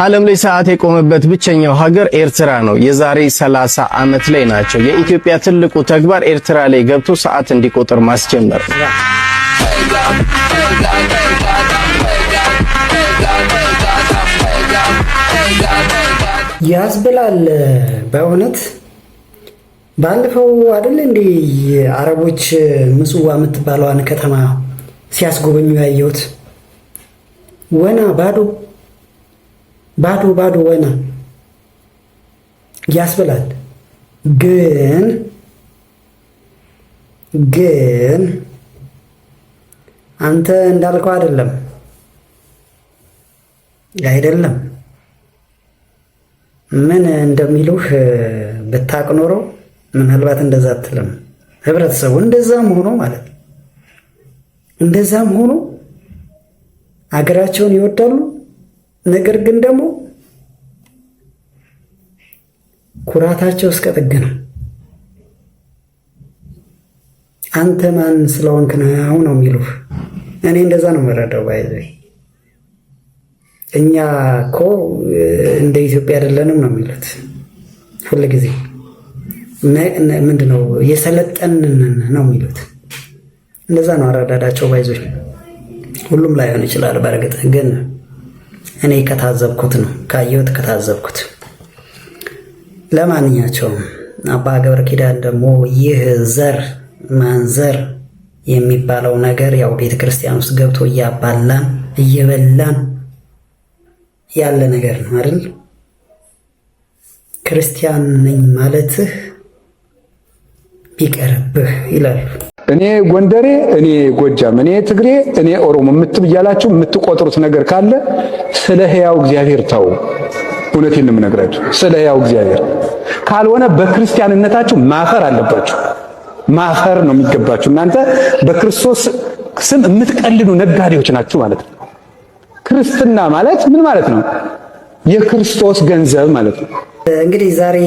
ዓለም ላይ ሰዓት የቆመበት ብቸኛው ሀገር ኤርትራ ነው። የዛሬ 30 ዓመት ላይ ናቸው። የኢትዮጵያ ትልቁ ተግባር ኤርትራ ላይ ገብቶ ሰዓት እንዲቆጥር ማስጀመር። ያስብላል በእውነት ባለፈው አይደል እንዴ አረቦች ምጽዋ የምትባለዋን ከተማ ሲያስጎበኙ ያየሁት። ወና ባዶ ወና ያስብላል። ግን አንተ እንዳልከው አይደለም። ምን እንደሚሉህ ብታቅ ኖሮ ምናልባት እንደዛ አትልም። ህብረተሰቡ እንደዛም ሆኖ አገራቸውን ይወዳሉ። ነገር ግን ደግሞ ኩራታቸው እስከ ጥግ ነው። አንተ ማን ስለሆንክ ነው የሚሉህ። እኔ እንደዛ ነው የምረዳው። ባይዘይ እኛ እኮ እንደ ኢትዮጵያ አይደለንም ነው የሚሉት ሁሉ ጊዜ። ምንድነው የሰለጠንን ነው የሚሉት። እንደዛ ነው አረዳዳቸው። ባይዞች ሁሉም ላይሆን ይችላል። በእርግጥ ግን እኔ ከታዘብኩት። ለማንኛቸውም አባ ገብረ ኪዳን ደግሞ ይህ ዘር ማንዘር የሚባለው ነገር ያው ቤተክርስቲያን ውስጥ ገብቶ እያባላን እየበላን ያለ ነገር ነው አይደል? ክርስቲያን ነኝ ማለትህ ቢቀርብህ ይላሉ። እኔ ጎንደሬ፣ እኔ ጎጃም፣ እኔ ትግሬ፣ እኔ ኦሮሞ የምትብያላችሁ የምትቆጥሩት ነገር ካለ ስለ ሕያው እግዚአብሔር ተው። እውነቴን ነው የምነግራችሁ። ስለ ሕያው እግዚአብሔር ካልሆነ በክርስቲያንነታችሁ ማፈር አለባችሁ። ማፈር ነው የሚገባችሁ። እናንተ በክርስቶስ ስም የምትቀልዱ ነጋዴዎች ናችሁ ማለት ነው። ክርስትና ማለት ምን ማለት ነው? የክርስቶስ ገንዘብ ማለት ነው። እንግዲህ ዛሬ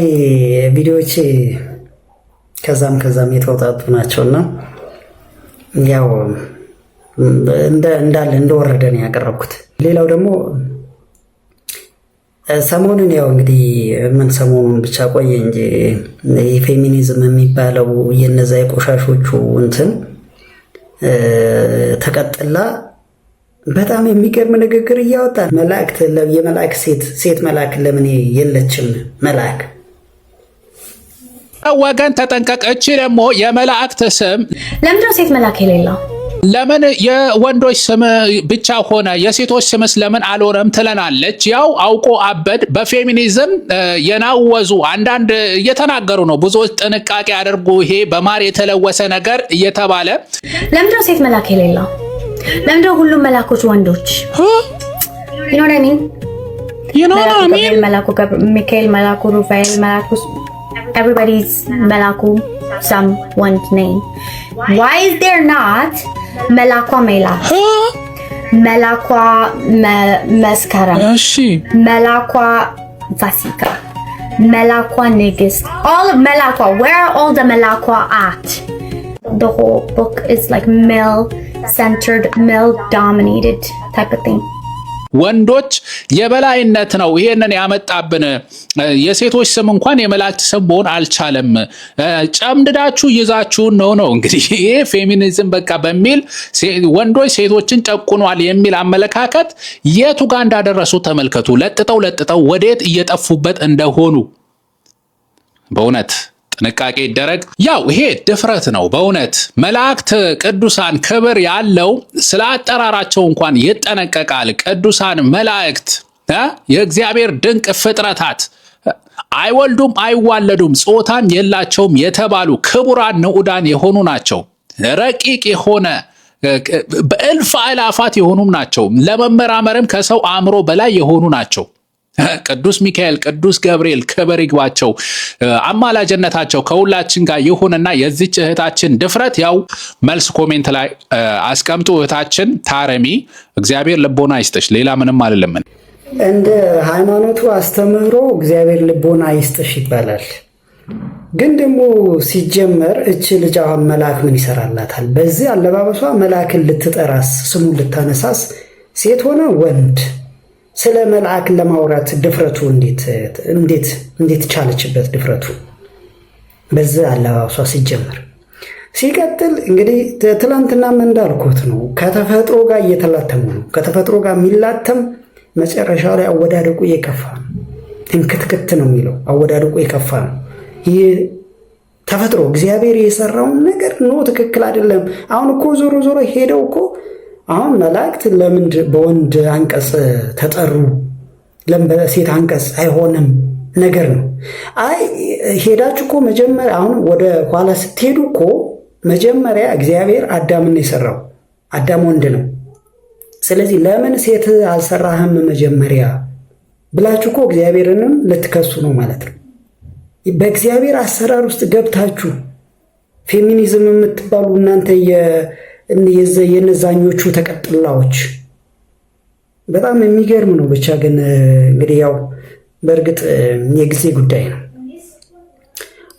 ቪዲዮዎች ከዛም የተወጣጡ ናቸውና ያው እንዳለ እንደወረደ ነው ያቀረብኩት። ሌላው ደግሞ ሰሞኑን ያው እንግዲህ ሰሞኑን ብቻ ቆየ እንጂ የፌሚኒዝም የሚባለው የነዛ የቆሻሾቹ እንትን ተቀጥላ በጣም የሚገርም ንግግር እያወጣ መላእክት የመላእክት ሴት መላእክ ለምን የለችም? መላእክ ወገን ተጠንቀቅ። እቺ ደግሞ የመላእክት ስም ለምንድነው ሴት መላእክ የሌለው? ለምን የወንዶች ስም ብቻ ሆነ? የሴቶች ስምስ ለምን አልሆነም ትለናለች። ያው አውቆ አበድ በፌሚኒዝም የናወዙ አንዳንድ እየተናገሩ ነው። ብዙዎች ጥንቃቄ አድርጉ፣ ይሄ በማር የተለወሰ ነገር እየተባለ ለምንድነው ሴት መላእክ የሌለው? ለምንድነው ሁሉም መላእኮች ወንዶች? መላኩ ሚካኤል፣ መላኩ ሩፋኤል፣ መላኩ everybody's መላኩ some one name. Why is there not መላኳ ሜላት፣ መላኳ መስከረም፣ መላኳ ፋሲካ፣ መላኳ ንግስት? all of መላኳ, where are all the መላኳ at? The whole book is like male centered, male dominated type of thing. ወንዶች የበላይነት ነው ይሄንን ያመጣብን። የሴቶች ስም እንኳን የመላእክት ስም መሆን አልቻለም። ጨምድዳችሁ ይዛችሁ ነው እንግዲህ ይሄ ፌሚኒዝም በቃ በሚል ወንዶች ሴቶችን ጨቁኗል የሚል አመለካከት የቱ ጋር እንዳደረሱ ተመልከቱ። ለጥጠው ወዴት እየጠፉበት እንደሆኑ በእውነት ጥንቃቄ ይደረግ። ያው ይሄ ድፍረት ነው በእውነት። መላእክት ቅዱሳን ክብር ያለው ስለ አጠራራቸው እንኳን ይጠነቀቃል። ቅዱሳን መላእክት የእግዚአብሔር ድንቅ ፍጥረታት አይወልዱም አይዋለዱም ጾታም የላቸውም የተባሉ ክቡራን ንዑዳን የሆኑ ናቸው። ረቂቅ የሆነ በእልፍ አእላፋት የሆኑም ናቸው። ለመመራመርም ከሰው አእምሮ በላይ የሆኑ ናቸው። ቅዱስ ሚካኤል፣ ቅዱስ ገብርኤል ክብር ይግባቸው። አማላጅነታቸው ከሁላችን ጋር ይሁንና የዚች እህታችን ድፍረት ያው መልስ ኮሜንት ላይ አስቀምጡ። እህታችን ታረሚ እግዚአብሔር ልቦና ይስጥሽ። ሌላ ምንም አይደለም። እንደ ሃይማኖቱ አስተምህሮ እግዚአብሔር ልቦና ይስጥሽ ይባላል። ግን ደግሞ ሲጀመር እቺ ልጅ አሁን መልአክ ምን ይሰራላታል? በዚህ አለባበሷ መልአክን ልትጠራስ ስሙን ልታነሳስ ሴት ሆነ ወንድ ስለ መልአክ ለማውራት ድፍረቱ እንዴት ቻለችበት? ድፍረቱ በዚህ አለባበሷ ሲጀመር። ሲቀጥል እንግዲህ ትላንትናም እንዳልኩት ነው፣ ከተፈጥሮ ጋር እየተላተሙ ነው። ከተፈጥሮ ጋር የሚላተም መጨረሻ ላይ አወዳደቁ የከፋ ነው። እንክትክት ነው የሚለው አወዳደቁ የከፋ ነው። ይህ ተፈጥሮ እግዚአብሔር የሰራውን ነገር ነው ትክክል አይደለም። አሁን እኮ ዞሮ ሄደው እኮ አሁን መላእክት ለምን በወንድ አንቀጽ ተጠሩ? ለምን በሴት አንቀጽ አይሆንም ነገር ነው። አይ ሄዳችሁ እኮ መጀመሪያ አሁን ወደ ኋላ ስትሄዱ እኮ መጀመሪያ እግዚአብሔር አዳምን የሰራው አዳም ወንድ ነው። ስለዚህ ለምን ሴት አልሰራህም መጀመሪያ ብላችሁ እኮ እግዚአብሔርንም ልትከሱ ነው ማለት ነው። በእግዚአብሔር አሰራር ውስጥ ገብታችሁ ፌሚኒዝም የምትባሉ እናንተ የነዛኞቹ ተቀጥላዎች በጣም የሚገርም ነው። ብቻ ግን እንግዲህ ያው በእርግጥ የጊዜ ጉዳይ ነው።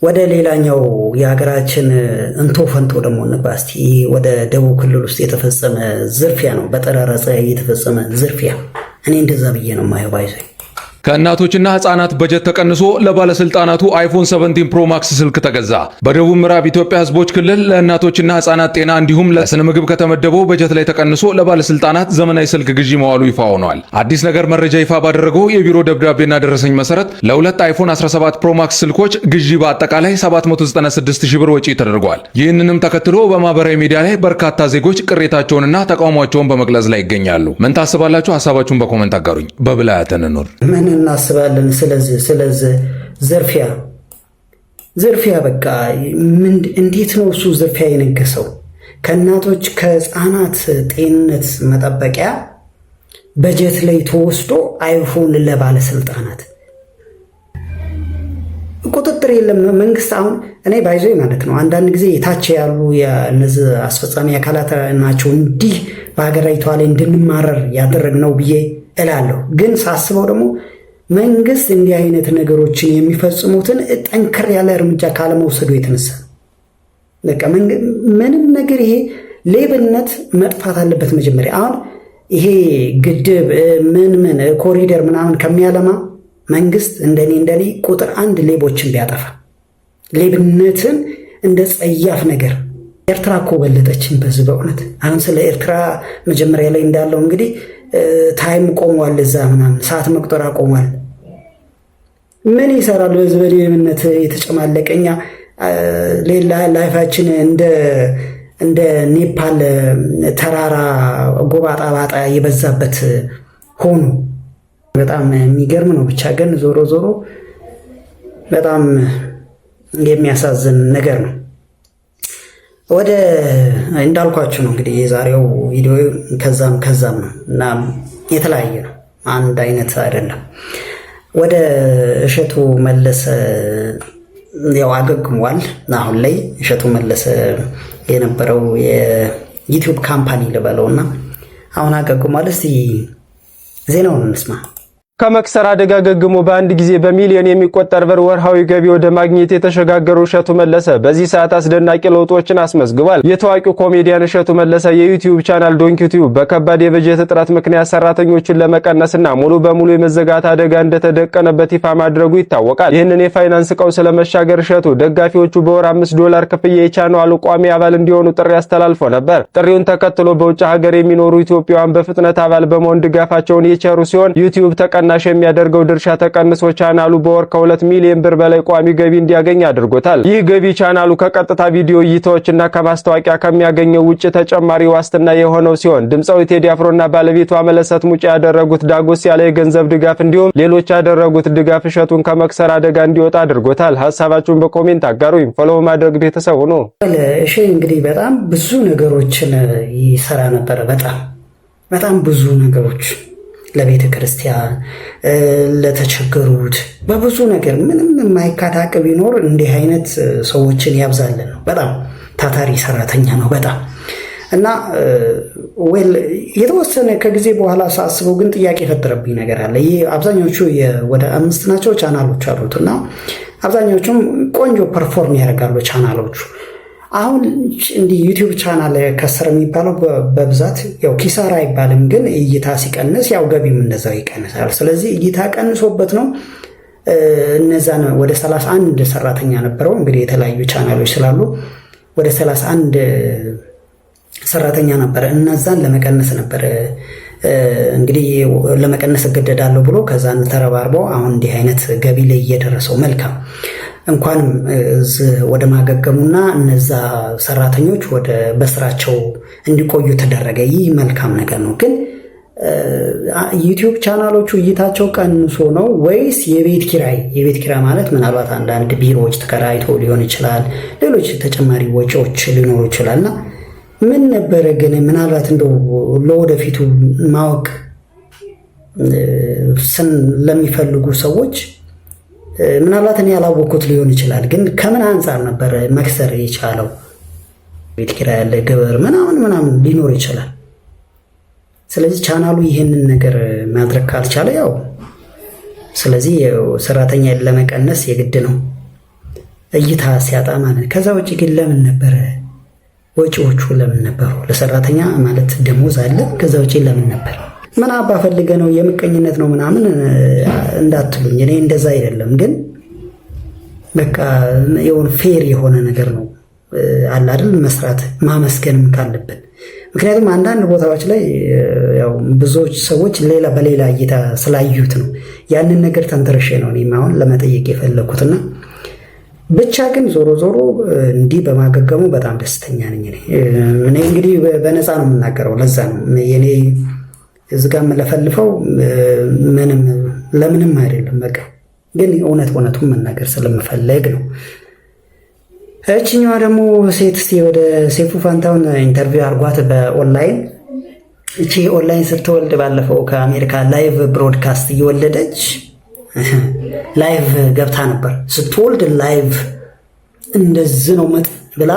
ወደ ሌላኛው የሀገራችን እንቶ ፈንቶ ደግሞ እንባ እስቲ። ወደ ደቡብ ክልል ውስጥ የተፈጸመ ዝርፊያ ነው። በጠራራ ፀሐይ የተፈጸመ ዝርፊያ። እኔ እንደዛ ብዬ ነው የማየው። ባይዘ ከእናቶችና ህጻናት በጀት ተቀንሶ ለባለስልጣናቱ አይፎን 17 ፕሮ ማክስ ስልክ ተገዛ። በደቡብ ምዕራብ ኢትዮጵያ ህዝቦች ክልል ለእናቶችና ህጻናት ጤና እንዲሁም ለስነ ምግብ ከተመደበው በጀት ላይ ተቀንሶ ለባለስልጣናት ዘመናዊ ስልክ ግዢ መዋሉ ይፋ ሆኗል። አዲስ ነገር መረጃ ይፋ ባደረገው የቢሮ ደብዳቤና ደረሰኝ መሰረት ለሁለት አይፎን 17 ፕሮ ማክስ ስልኮች ግዢ በአጠቃላይ 796,000 ብር ወጪ ተደርጓል። ይህንንም ተከትሎ በማህበራዊ ሚዲያ ላይ በርካታ ዜጎች ቅሬታቸውንና ተቃውሟቸውን በመግለጽ ላይ ይገኛሉ። ምን ታስባላችሁ? ሀሳባችሁን በኮሜንት አጋሩኝ። በብልሃተን እንኑር። እናስባለን። ስለዚህ ዝርፊያ በቃ እንዴት ነው እሱ ዝርፊያ የነገሰው? ከእናቶች ከህፃናት ጤንነት መጠበቂያ በጀት ላይ ተወስዶ አይፎን ለባለስልጣናት ቁጥጥር የለም መንግስት። አሁን እኔ ባይዞ ማለት ነው አንዳንድ ጊዜ የታች ያሉ የእነዚህ አስፈጻሚ አካላት ናቸው እንዲህ በሀገሪቷ ላይ እንድንማረር ያደረግነው ብዬ እላለሁ። ግን ሳስበው ደግሞ መንግስት እንዲህ አይነት ነገሮችን የሚፈጽሙትን ጠንከር ያለ እርምጃ ካለመውሰዱ የተነሳ በቃ ምንም ነገር ይሄ ሌብነት መጥፋት አለበት መጀመሪያ። አሁን ይሄ ግድብ ምን ኮሪደር ምናምን ከሚያለማ መንግስት እንደኔ ቁጥር 1 ሌቦችን ቢያጠፋ፣ ሌብነትን እንደ ጸያፍ ነገር። ኤርትራ እኮ በለጠችን በዚህ በእውነት። አሁን ስለ ኤርትራ መጀመሪያ ላይ እንዳለው እንግዲህ ታይም ቆሟል፣ እዛ ምናምን ሰዓት መቁጠር ቆሟል። ምን ይሰራል በዚህ በሌብነት የተጨማለቀኛ ሌላ ላይፋችን እንደ ኔፓል ተራራ ጎባጣ ባጣ የበዛበት ሆኖ በጣም የሚገርም ነው። ብቻ ግን ዞሮ በጣም የሚያሳዝን ነገር ነው። ወደ እንዳልኳችሁ ነው እንግዲህ የዛሬው ቪዲዮ ከዛም ነው እና የተለያየ ነው፣ አንድ አይነት አይደለም። ወደ እሸቱ መለሰ ያው አገግሟል። አሁን ላይ እሸቱ መለሰ የነበረው የዩቲዩብ ካምፓኒ ልበለውና አሁን አገግሟል። እስቲ ዜናውን እንስማ። ከመክሰር አደጋ ገግሞ በአንድ ጊዜ በሚሊዮን የሚቆጠር ብር ወርሃዊ ገቢ ወደ ማግኘት የተሸጋገረው እሸቱ መለሰ በዚህ ሰዓት አስደናቂ ለውጦችን አስመዝግቧል። የታዋቂው ኮሜዲያን እሸቱ መለሰ የዩቲዩብ ቻናል ዶንኪቲዩብ በከባድ የበጀት እጥረት ምክንያት ሰራተኞችን ለመቀነስና ሙሉ በሙሉ የመዘጋት አደጋ እንደተደቀነበት ይፋ ማድረጉ ይታወቃል። ይህንን የፋይናንስ ቀውስ ለመሻገር እሸቱ ደጋፊዎቹ በወር $5 ክፍያ የቻናሉ ቋሚ አባል እንዲሆኑ ጥሪ አስተላልፎ ነበር። ጥሪውን ተከትሎ በውጭ ሀገር የሚኖሩ ኢትዮጵያውያን በፍጥነት አባል በመሆን ድጋፋቸውን የቸሩ ሲሆን ዩቲዩብ ተቀናሽ የሚያደርገው ድርሻ ተቀንሶ ቻናሉ በወር ከ2 ሚሊዮን ብር በላይ ቋሚ ገቢ እንዲያገኝ አድርጎታል። ይህ ገቢ ቻናሉ ከቀጥታ ቪዲዮ እይታዎችና ከማስታወቂያ ከሚያገኘው ውጭ ተጨማሪ ዋስትና የሆነው ሲሆን ድምፃዊ ቴዲ አፍሮና ባለቤቷ መለሰት ሙጬ ያደረጉት ዳጎስ ያለ የገንዘብ ድጋፍ እንዲሁም ሌሎች ያደረጉት ድጋፍ እሸቱን ከመክሰር አደጋ እንዲወጣ አድርጎታል። ሀሳባችሁን በኮሜንት አጋሩኝ። ፎሎው ማድረግ ቤተሰብ ሆኖ እሺ። እንግዲህ በጣም ብዙ ነገሮችን ይሰራ ነበር። በጣም ብዙ ነገሮች ለቤተ ክርስቲያን ለተቸገሩት በብዙ ነገር ምንም የማይካታቅ ቢኖር እንዲህ አይነት ሰዎችን ያብዛልን ነው። በጣም ታታሪ ሰራተኛ ነው በጣም እና የተወሰነ ከጊዜ በኋላ ሳስበው ግን ጥያቄ የፈጠረብኝ ነገር አለ። ይህ አብዛኞቹ ወደ 5 ናቸው ቻናሎች አሉት እና አብዛኞቹም ቆንጆ ፐርፎርም ያደርጋሉ ቻናሎቹ። አሁን እንዲህ ዩቲዩብ ቻናል ከሰረ የሚባለው በብዛት ያው ኪሳራ አይባልም፣ ግን እይታ ሲቀንስ ያው ገቢም እንደዛው ይቀንሳል። ስለዚህ እይታ ቀንሶበት ነው። እነዛን ወደ 31 ሰራተኛ ነበረው። እንግዲህ የተለያዩ ቻናሎች ስላሉ ወደ 31 ሰራተኛ ነበረ። እነዛን ለመቀነስ ነበረ እንግዲህ ለመቀነስ እገደዳለሁ ብሎ ከዛን ተረባርበው አሁን እንዲህ አይነት ገቢ ላይ እየደረሰው መልካም እንኳንም ወደ ማገገሙና እነዛ ሰራተኞች ወደ በስራቸው እንዲቆዩ ተደረገ። ይህ መልካም ነገር ነው። ግን ዩቲዩብ ቻናሎቹ እይታቸው ቀንሶ ነው ወይስ የቤት ኪራይ ማለት ምናልባት አንዳንድ ቢሮዎች ተከራይቶ ሊሆን ይችላል፣ ሌሎች ተጨማሪ ወጪዎች ሊኖሩ ይችላልና ምን ነበረ? ግን ምናልባት እንደው ለወደፊቱ ማወቅ ለሚፈልጉ ሰዎች ምናልባት እኔ ያላወቅኩት ሊሆን ይችላል። ግን ከምን አንጻር ነበር መክሰር የቻለው? ቤት ኪራይ ያለ ግብር ምናምን ሊኖር ይችላል። ስለዚህ ቻናሉ ይህንን ነገር ማድረግ ካልቻለ ያው ስለዚህ ሰራተኛ ለመቀነስ የግድ ነው እይታ ሲያጣ ማለት። ከዛ ውጭ ግን ለምን ነበረ ወጪዎቹ ለምን ነበሩ? ለሰራተኛ ማለት ደሞዝ አለ። ከዛ ውጭ ለምን ነበር? ምን አባ ፈልገ ነው የምቀኝነት ነው ምናምን እንዳትሉኝ፣ እኔ እንደዛ አይደለም። ግን በቃ የሆነ ፌር የሆነ ነገር ነው አለ አይደል? መስራት ማመስገንም ካለብን። ምክንያቱም አንዳንድ ቦታዎች ላይ ያው ብዙዎች ሰዎች በሌላ እይታ ስላዩት ነው ያንን ነገር ተንተርሼ ነው እኔም አሁን ለመጠየቅ የፈለኩትና ብቻ ግን ዞሮ እንዲህ በማገገሙ በጣም ደስተኛ ነኝ። እኔ እንግዲህ በነፃ ነው የምናገረው። ለዛ ነው የኔ እዚህ ጋር የምለፈልፈው ለምንም አይደለም። በቃ ግን እውነቱን መናገር ስለምፈለግ ነው። እችኛዋ ደግሞ ሴት እስቲ ወደ ሴፉ ፋንታውን ኢንተርቪው አርጓት በኦንላይን። እቺ ኦንላይን ስትወልድ ባለፈው ከአሜሪካ ላይቭ ብሮድካስት እየወለደች ላይቭ ገብታ ነበር። ስትወልድ ላይቭ እንደዚህ ነው መጥ ብላ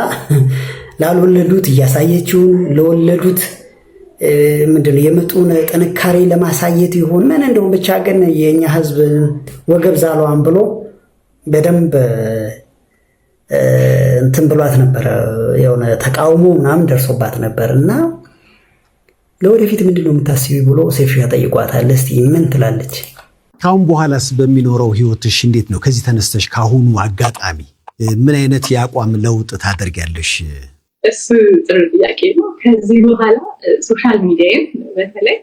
ላልወለዱት እያሳየችውን ለወለዱት ምንድነው የምጡን ጥንካሬ ለማሳየት ይሆን ምን እንደው ብቻ ግን የኛ ህዝብ ወገብ ዛሏን ብሎ በደንብ እንትን ብሏት ነበር። የሆነ ተቃውሞ ምናምን ደርሶባት ነበር እና ለወደፊት ምንድነው የምታስቢው ብሎ ሴፍ ያጠይቋታል። እስቲ ምን ትላለች? ካሁን በኋላስ በሚኖረው ህይወትሽ እንዴት ነው? ከዚህ ተነስተሽ ካሁኑ አጋጣሚ ምን አይነት የአቋም ለውጥ ታደርጊያለሽ? እሱ ጥሩ ጥያቄ ነው። ከዚህ በኋላ ሶሻል ሚዲያን በተለይ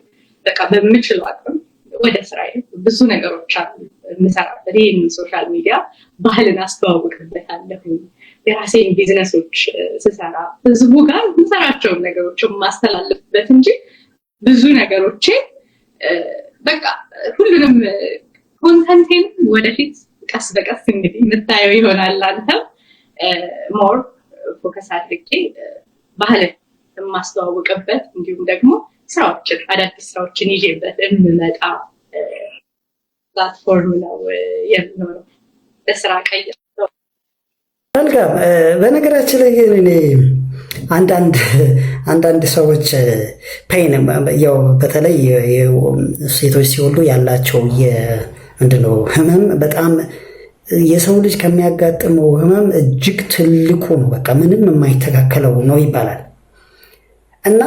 በቃ በምችለው አቅም ወደ ስራዬ ብዙ ነገሮች አሉ የምሰራበት። ይህን ሶሻል ሚዲያ ባህልን አስተዋውቅበታለሁ። የራሴን ቢዝነሶች ስሰራ ህዝቡ ጋር የምሰራቸውን ነገሮች ማስተላለፍበት እንጂ ብዙ ነገሮቼ በቃ ሁሉንም ኮንተንቴን ወደፊት ቀስ በቀስ እንግዲህ የምታየው ይሆናል። አንተም ሞር ፎከስ አድርጌ ባህልን የማስተዋውቅበት እንዲሁም ደግሞ ስራዎችን አዳዲስ ስራዎችን ይዤበት የምመጣ ፕላትፎርም ነው የሚሆነው። በስራ ቀይር መልካም። በነገራችን ላይ ግን እኔ አንዳንድ ሰዎች ፔን ያው በተለይ ሴቶች ሲወልዱ ያላቸው ምንድነው ህመም በጣም የሰው ልጅ ከሚያጋጥመው ህመም እጅግ ትልቁ ነው። በቃ ምንም የማይተካከለው ነው ይባላል። እና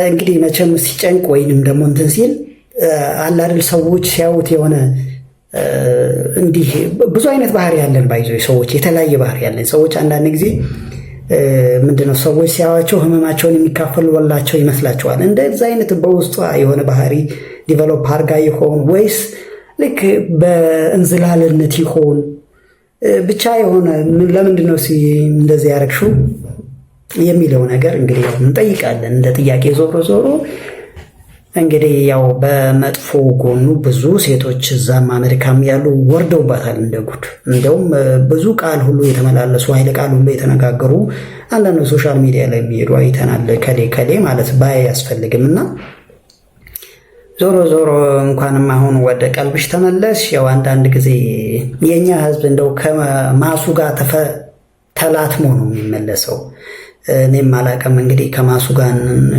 እንግዲህ መቼም ሲጨንቅ ወይንም ደግሞ እንትን ሲል አለ አይደል ሰዎች ሲያዩት የሆነ እንዲህ ብዙ አይነት ባህሪ ያለን ባይዞ ሰዎች የተለያየ ባህሪ ያለን ሰዎች አንዳንድ ጊዜ ምንድነው ሰዎች ሲያዩዋቸው ህመማቸውን የሚካፈሉላቸው ይመስላቸዋል። እንደዛ አይነት በውስጧ የሆነ ባህሪ ዲቨሎፕ አድርጋ ይሆን ወይስ ልክ በእንዝላልነት ይሆን ብቻ የሆነ ለምንድነው እንደዚህ ያረግሽው የሚለው ነገር እንግዲህ እንጠይቃለን እንደ ጥያቄ። ዞሮ እንግዲህ ያው በመጥፎ ጎኑ ብዙ ሴቶች እዛም አሜሪካም ያሉ ወርደውባታል እንደ ጉድ። እንደውም ብዙ ቃል ሁሉ የተመላለሱ ኃይለ ቃል ሁሉ የተነጋገሩ አንዳንድ ሶሻል ሚዲያ ላይ የሚሄዱ አይተናል። ከሌ ማለት ባይ ያስፈልግምና ዞሮ እንኳንም አሁን ወደ ቀልብሽ ተመለሽ። ያው አንዳንድ ጊዜ የኛ ህዝብ እንደው ከማሱ ጋር ተላትሞ ነው የሚመለሰው። እኔም አላውቅም እንግዲህ ከማሱ ጋር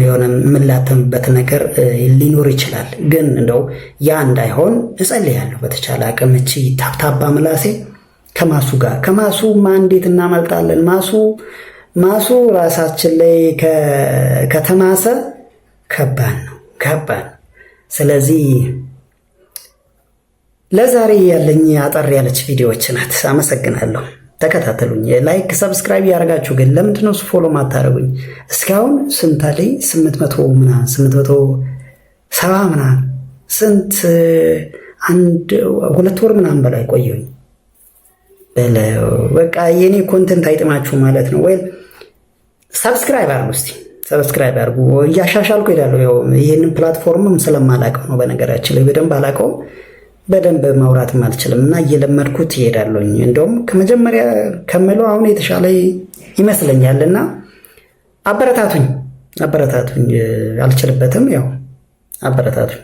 የሆነ የምላተምበት ነገር ሊኖር ይችላል። ግን እንደው ያ እንዳይሆን እጸልያለሁ በተቻለ አቅም። እቺ ታብታባ ምላሴ ከማሱ ጋር ከማሱ እንዴት እናመልጣለን? ማሱ ማሱ ራሳችን ላይ ከተማሰ ከባድ ነው። ስለዚህ ለዛሬ ያለኝ አጠር ያለች ቪዲዮዎች ናት። አመሰግናለሁ። ተከታተሉኝ። ላይክ ሰብስክራይብ ያደርጋችሁ ግን ለምንድነው ፎሎ ማታረጉኝ? እስካሁን ስንት አለኝ? 870 ምናምን ስንት 2 ወር ምናምን በላይ ቆየሁኝ። በቃ የኔ ኮንተንት አይጥማችሁ ማለት ነው ወይ? ሰብስክራይብ አድርጉ እስቲ፣ ሰብስክራይብ አድርጉ። እያሻሻልኩ ሄዳለሁ። ያው ይሄንን ፕላትፎርምም ስለማላውቀው ነው፣ በነገራችን ላይ በደንብ አላውቀውም፣ በደንብ ማውራትም አልችልም እና እየለመድኩት ይሄዳለሁኝ። እንደውም ከመጀመሪያ ከምለው አሁን የተሻለ ይመስለኛልና አበረታቱኝ። አልችልበትም፣ ያው አበረታቱኝ።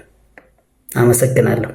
አመሰግናለሁ።